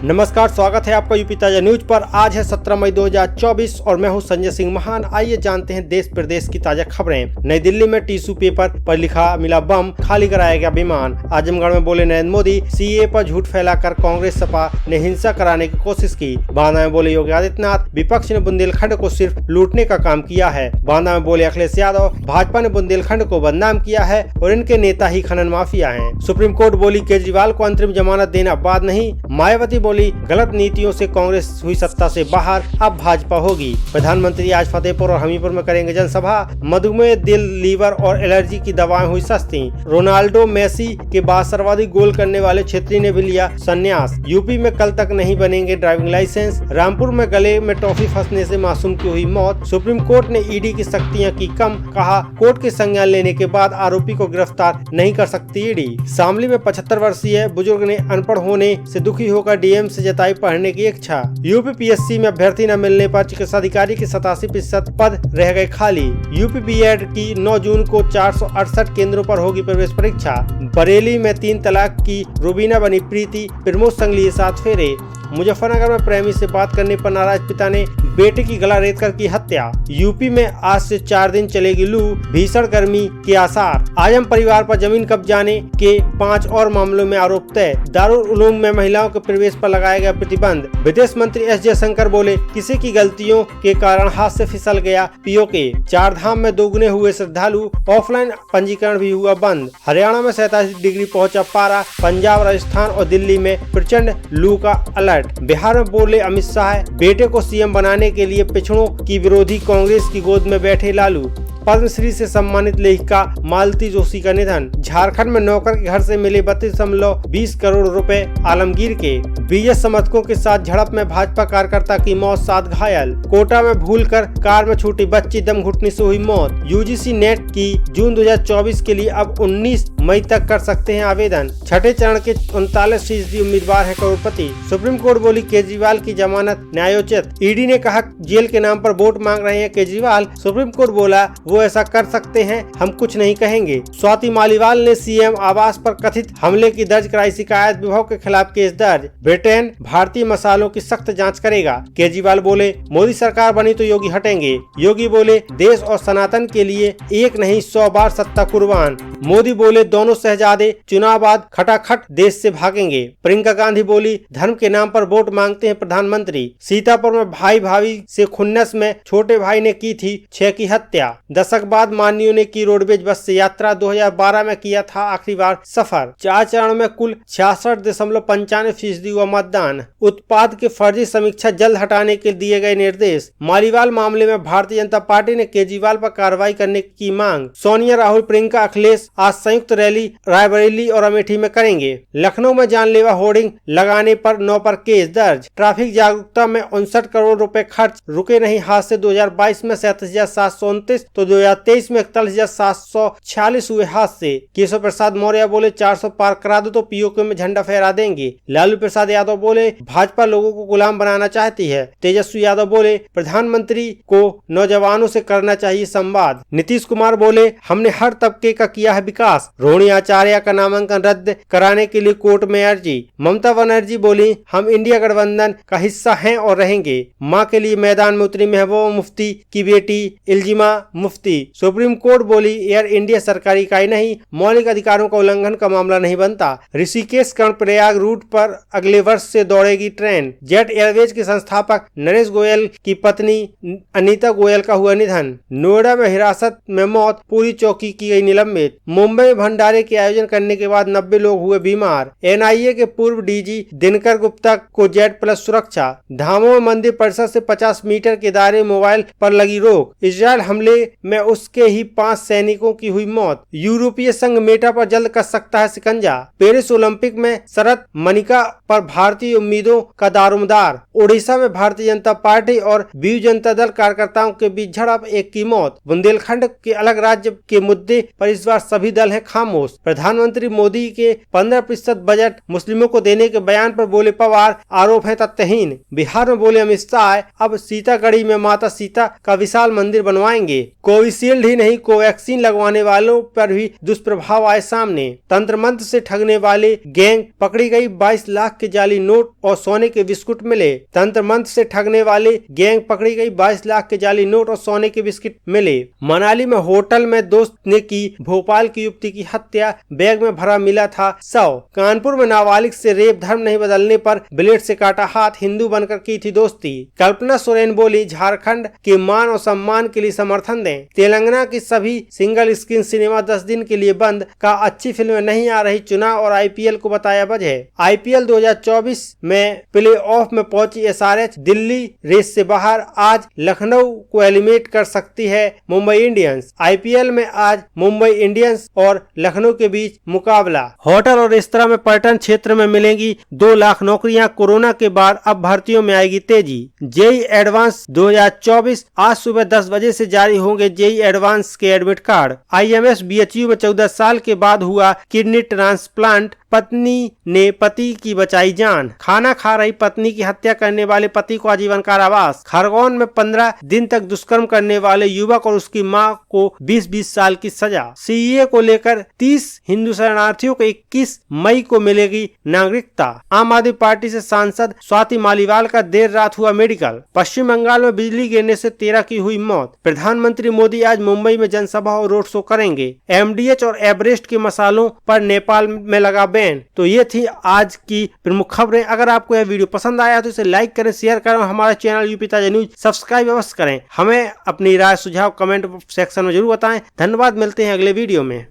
नमस्कार, स्वागत है आपका यूपी ताजा न्यूज पर। आज है 17 मई 2024 और मैं हूं संजय सिंह महान। आइए जानते हैं देश प्रदेश की ताजा खबरें। नई दिल्ली में टिश्यू पेपर पर लिखा मिला बम, खाली कराया गया विमान। आजमगढ़ में बोले नरेंद्र मोदी, सीए पर झूठ फैलाकर कांग्रेस सपा ने हिंसा कराने की कोशिश की। बांदा में बोले योगी आदित्यनाथ, विपक्ष ने बुंदेलखंड को सिर्फ लूटने का काम किया है। बांदा में बोले अखिलेश यादव, भाजपा ने बुंदेलखंड को बदनाम किया है और इनके नेता ही खनन माफिया है। सुप्रीम कोर्ट बोली केजरीवाल को अंतरिम जमानत देना बात नहीं। मायावती बोली गलत नीतियों से कांग्रेस हुई सत्ता से बाहर, अब भाजपा होगी। प्रधानमंत्री आज फतेहपुर और हमीरपुर में करेंगे जनसभा। मधुमेह, दिल, लीवर और एलर्जी की दवाएं हुई सस्ती। रोनाल्डो, मेसी के बाद सर्वाधिक गोल करने वाले छेत्री ने भी लिया संन्यास। यूपी में कल तक नहीं बनेंगे ड्राइविंग लाइसेंस। रामपुर में गले में टॉफी फंसने से मासूम की हुई मौत। सुप्रीम कोर्ट ने ईडी की सख्तियां की कम, कहा कोर्ट के संज्ञान लेने के बाद आरोपी को गिरफ्तार नहीं कर सकती ईडी। शामली में 75 वर्षीय बुजुर्ग ने अनपढ़ होने से दुखी होकर डीएम से जताई पढ़ने की इच्छा। यूपी पीएससी में अभ्यर्थी न मिलने पर चिकित्सा अधिकारी के 87% पद रह गए खाली। यूपी बीएड की 9 जून को 468 केंद्रों पर होगी प्रवेश परीक्षा। बरेली में 3 तलाक की रुबीना बनी प्रीति, प्रमोद संग लिए 7 फेरे। मुजफ्फरनगर में प्रेमी से बात करने पर नाराज पिता ने बेटे की गला रेत कर की हत्या। यूपी में आज से 4 दिन चलेगी लू, भीषण गर्मी के आसार। आजम परिवार पर जमीन कब्जाने के 5 और मामलों में आरोप तय। दारुल उलूम में महिलाओं के प्रवेश पर लगाया गया प्रतिबंध। विदेश मंत्री एस जयशंकर बोले किसी की गलतियों के कारण हाथ से फिसल गया पीओके। 4 धाम में दोगुने हुए श्रद्धालु, ऑफलाइन पंजीकरण भी हुआ बंद। हरियाणा में 47 डिग्री पहुंचा पारा। पंजाब, राजस्थान और दिल्ली में प्रचंड लू का अलर्ट। बिहार में बोले अमित शाह, बेटे को सीएम बनाने के लिए पिछड़ों की विरोधी कांग्रेस की गोद में बैठे लालू। पद्मश्री से सम्मानित लेखिका मालती जोशी का निधन। झारखंड में नौकर के घर से मिले 32.20 करोड़ रुपए आलमगीर के। बीएस समर्थकों के साथ झड़प में भाजपा कार्यकर्ता की मौत, 7 घायल। कोटा में भूलकर कार में छूटी बच्ची, दम घुटने से हुई मौत। यूजीसी नेट की जून 2024 के लिए अब 19 मई तक कर सकते हैं आवेदन। छठे चरण के 39% उम्मीदवार है करोड़पति। सुप्रीम कोर्ट बोली केजरीवाल की जमानत न्यायोचित। ईडी ने कहा जेल के नाम पर वोट मांग रहे हैं केजरीवाल। सुप्रीम कोर्ट बोला वो ऐसा कर सकते हैं, हम कुछ नहीं कहेंगे। स्वाति मालीवाल ने सीएम आवास पर कथित हमले की दर्ज कराई शिकायत, विभाग के खिलाफ केस दर्ज। ब्रिटेन भारतीय मसालों की सख्त जांच करेगा। केजरीवाल बोले मोदी सरकार बनी तो योगी हटेंगे। योगी बोले देश और सनातन के लिए एक नहीं 100 बार सत्ता कुर्बान। मोदी बोले दोनों शहजादे चुनाव बाद खटाखट देश से भागेंगे। प्रियंका गांधी बोली धर्म के नाम पर वोट मांगते हैं प्रधानमंत्री। सीतापुर में भाई भाभी से खुन्नस में छोटे भाई ने की थी 6 की हत्या। दशक बाद माननीयों ने की रोडवेज बस से यात्रा। 2012 में किया था आखिरी बार सफर। 4 चरण में कुल 66.95% हुआ मतदान। उत्पाद के फर्जी समीक्षा जल्द हटाने के दिए गए निर्देश। मालीवाल मामले में भारतीय जनता पार्टी ने केजरीवाल पर कार्रवाई करने की मांग। सोनिया, राहुल, प्रियंका, अखिलेश आज संयुक्त रैली रायबरेली और अमेठी में करेंगे। लखनऊ में जानलेवा होर्डिंग लगाने पर 9 पर केस दर्ज। ट्रैफिक जागरूकता में 59 करोड़ रुपए खर्च, रुके नहीं हादसे। 2022 में 37,729 तो 2023 में 41,746 हुए हादसे। केशव प्रसाद मौर्य बोले 400 पार करा दो तो पीओके में झंडा फहरा देंगे। लालू प्रसाद यादव बोले भाजपा लोगों को गुलाम बनाना चाहती है। तेजस्वी यादव बोले प्रधानमंत्री को नौजवानों से करना चाहिए संवाद। नीतीश कुमार बोले हमने हर तबके का किया है विकास। रोहिणी आचार्य का नामांकन रद्द कराने के लिए कोर्ट में अर्जी। ममता बनर्जी बोली हम इंडिया गठबंधन का हिस्सा हैं और रहेंगे। मां के लिए मैदान में उतरी महबूबा मुफ्ती की बेटी इल्जिमा मुफ्ती। सुप्रीम कोर्ट बोली एयर इंडिया सरकारी इकाई नहीं, मौलिक अधिकारों का उल्लंघन का मामला नहीं बनता। ऋषिकेश कर्णप्रयाग रूट पर अगले वर्ष से दौड़ेगी ट्रेन। जेट एयरवेज के संस्थापक नरेश गोयल की पत्नी अनीता गोयल का हुआ निधन। नोएडा में हिरासत में मौत, पूरी चौकी की गई निलंबित। मुंबई में भंडारे के आयोजन करने के बाद 90 लोग हुए बीमार। एनआईए के पूर्व डीजी दिनकर गुप्ता को Z+ सुरक्षा। धामों में मंदिर परिसर से 50 मीटर के दायरे मोबाइल पर लगी रोक। इजरायल हमले में उसके ही 5 सैनिकों की हुई मौत। यूरोपीय संघ मेटा पर जल्द कस सकता है शिकंजा। पेरिस ओलंपिक में शरत मनिका पर भारतीय उम्मीदों का दारोमदार। ओडिशा में भारतीय जनता पार्टी और बीजू जनता दल कार्यकर्ताओं के बीच झड़प, 1 की मौत। बुंदेलखंड के अलग राज्य के मुद्दे पर इस बार सभी दल हैं खामोश। प्रधानमंत्री मोदी के 15% बजट मुस्लिमों को देने के बयान पर बोले पवार आरोप है तथ्यहीन। बिहार में बोले अमित शाह अब सीतागढ़ी में माता सीता का विशाल मंदिर बनवाएंगे। कोविड कोविशील्ड ही नहीं, कोवैक्सीन लगवाने वालों पर भी दुष्प्रभाव आए सामने। तंत्र मंत्र से ठगने वाले गैंग पकड़ी गई, 22 लाख के जाली नोट और सोने के बिस्कुट मिले। तंत्र मंत्र से ठगने वाले गैंग पकड़ी गई, 22 लाख के जाली नोट और सोने के बिस्कुट मिले। मनाली में होटल में दोस्त ने की भोपाल की युवती की हत्या, बैग में भरा मिला था शव। कानपुर में नाबालिग से रेप, धर्म नहीं बदलने पर ब्लेड से काटा हाथ, हिंदू बनकर की थी दोस्ती। कल्पना सोरेन बोली, झारखंड के मान और सम्मान के लिए समर्थन दें। तेलंगाना की सभी सिंगल स्क्रीन सिनेमा 10 दिन के लिए बंद, का अच्छी फिल्में नहीं आ रही, चुनाव और आईपीएल को बताया वजह। आईपीएल 2024 में प्ले ऑफ में पहुंची एसआरएच, दिल्ली रेस से बाहर, आज लखनऊ को एलिमिनेट कर सकती है मुंबई इंडियंस। आईपीएल में आज मुंबई इंडियंस और लखनऊ के बीच मुकाबला। होटल और रेस्तरां में पर्यटन क्षेत्र में मिलेंगी 2 लाख नौकरियां, कोरोना के बाद अब भर्तियों में आएगी तेजी। जेईई एडवांस 2024, आज सुबह 10 बजे से जारी होंगे जेईई एडवांस के एडमिट कार्ड। आईएमएस बीएचयू में 14 साल के बाद हुआ किडनी ट्रांसप्लांट, पत्नी ने पति की बचाई जान। खाना खा रही पत्नी की हत्या करने वाले पति को आजीवन कारावास। खरगोन में 15 दिन तक दुष्कर्म करने वाले युवक और उसकी मां को 20-20 साल की सजा। सीएए को लेकर 30 हिंदू शरणार्थियों को 21 मई को मिलेगी नागरिकता। आम आदमी पार्टी से सांसद स्वाति मालीवाल का देर रात हुआ मेडिकल। पश्चिम बंगाल में बिजली गिरने से 13 की हुई मौत। प्रधानमंत्री मोदी आज मुंबई में जनसभा और रोड शो करेंगे। एमडीएच और एवरेस्ट के मसालों पर नेपाल में लगा बैन। तो ये थी आज की प्रमुख खबरें। अगर आपको यह वीडियो पसंद आया तो इसे लाइक करें, शेयर करें, हमारा चैनल यूपी ताजा न्यूज सब्सक्राइब अवश्य करें। हमें अपनी राय सुझाव कमेंट सेक्शन में जरूर बताएं। धन्यवाद, मिलते हैं अगले वीडियो में।